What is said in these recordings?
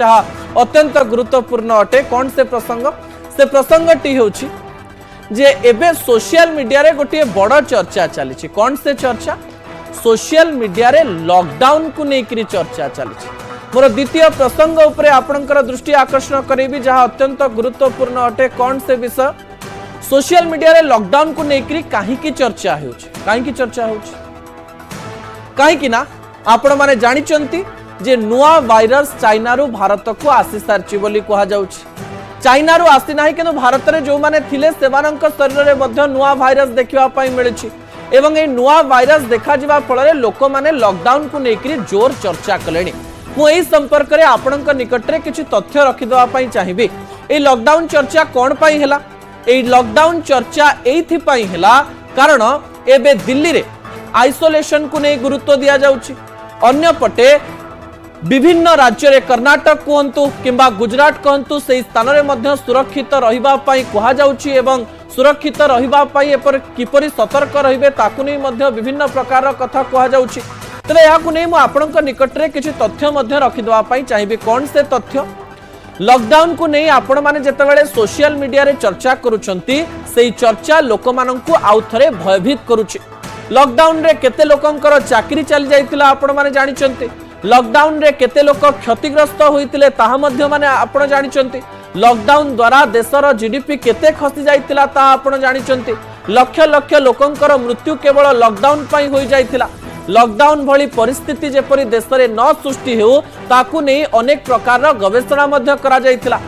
जहाँ अत्यंत गुरुत्वपूर्ण अटे कौन से प्रसंगटी होछि जे एबे सोशल मीडिया रे गोटे बड़ चर्चा चली कौन से चर्चा सोशल मीडिया रे लॉकडाउन को लेकर चर्चा चली मोर द्वितीय प्रसंग उपरे आपणकर दृष्टि आकर्षण करेबी जहाँ अत्यंत गुरुत्वपूर्ण अटे कौन से विषय सोशल मीडिया रे लॉकडाउन को लेकर कहीं चर्चा होछि कहीं ना आपण माने जानिचंती जे नुआ वायरस चाइना रु भारत को आसी सारची बोली कहा जाउछि चाइना रु आसी नाही किंतु भारत रे जो माने थिले सेवानंक शरीर रे मध्य नुआ वायरस देखिबा पई मिलिछि एवं ए नुआ वायरस देखा जिबा फल रे लोक माने लॉकडाउन को लेकरी जोर चर्चा कलेनी मु एही संपर्क रे आपनक निकट रे किछि तथ्य रखि देबा पई चाहिबी ए लॉकडाउन चर्चा कोन पई हैला ए लॉकडाउन चर्चा एथि पई हैला कारण एबे दिल्ली रे आइसोलेशन को नै गुरुत्व दिया जाउछि अन्य पटे विभिन्न राज्य रे कर्नाटक कहतु किंबा गुजरात कहतु से स्थान रे मध्य सुरक्षित रहिबा पई कहा जाउछि एवं सुरक्षित रहिबा पई एपर किपरि सतर्क रहिबे ताकु नै मध्य विभिन्न प्रकार कथा कहा जाउछि तले याकु नै मु आपनक निकट रे किछि तथ्य मध्य रखि देबा पई चाहिबे कोन से तथ्य लॉकडाउन को नै आपण माने जेतेबेले सोशल मीडिया रे चर्चा करूछंती सेही चर्चा लोक माननकु आउथरे भयभीत करूछि लॉकडाउन रे केते लोकंकर चाकरी चली जाइतिला आपण माने जानिचंती लॉकडाउन रे केते लोक क्षतिग्रस्त होइतिले ताहा मध्य माने आपण जानिचंती लॉकडाउन द्वारा देशर जीडीपी केते खसी जाइतिला ताहा आपण जानिचंती लक्ष लक्ष लोकंकर मृत्यु केवल लॉकडाउन पई होई जाइतिला लॉकडाउन भली परिस्थिति जेपरि देश रे न सृष्टि हो ताकु नै अनेक प्रकार गवेषणा मध्य करा जाइतिला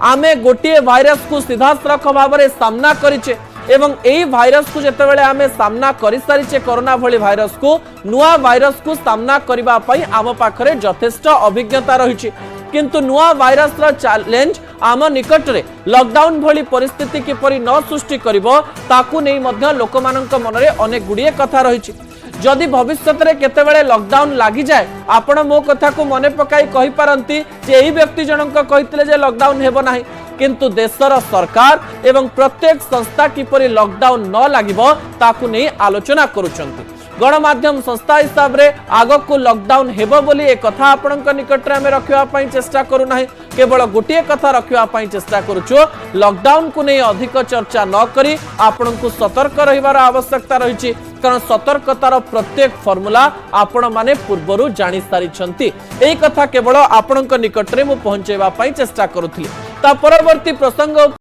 आमे गोटिए भाइरस को सीधासलख भाव रे सामना करिचे एवं एई भाइरस को जेतेबेले आमे सामना करि सारिचे कोरोना भली भाइरस को नुआ भाइरस को सामना करिबा पई आम पाखरे यथेष्ट अभिज्ञता रहिछि किंतु नुआ भाइरस रा चैलेंज आम निकट रे लॉकडाउन भली परिस्थिति किपरि न सृष्टि करिवो ताकु नै मध्य लोकमाननक मनरे अनेक गुडिए कथा रहिछि जदि भविष्यत रे केतेबेले लॉकडाउन लागि जाय आपण मो कथा को मने पकाई कहि पारंती जे एही व्यक्ति जनक कहितले जे लॉकडाउन हेबो नाही किंतु देशर सरकार एवं प्रत्येक संस्था किपरि लॉकडाउन न लागिबो ताकु नै आलोचना करूछंती गणमाध्यम संस्था हिसाब रे आगो को लॉकडाउन हेबो बोली ए कथा आपनक निकट रे हमें रखिबा पई चेष्टा करू नाही केवल गोटिए कथा रखिबा पई चेष्टा करूछु लॉकडाउन को नै अधिक चर्चा न करी आपनकु सतर्क रहिबार आवश्यकता रहिछि कारण सतर्कतार प्रत्येक फॉर्मूला आपण माने पूर्वरु जानि सारिछंती एई कथा केवल आपनक निकट रे मु पहुंचेबा पई चेष्टा करूथली ता परवर्ती प्रसंग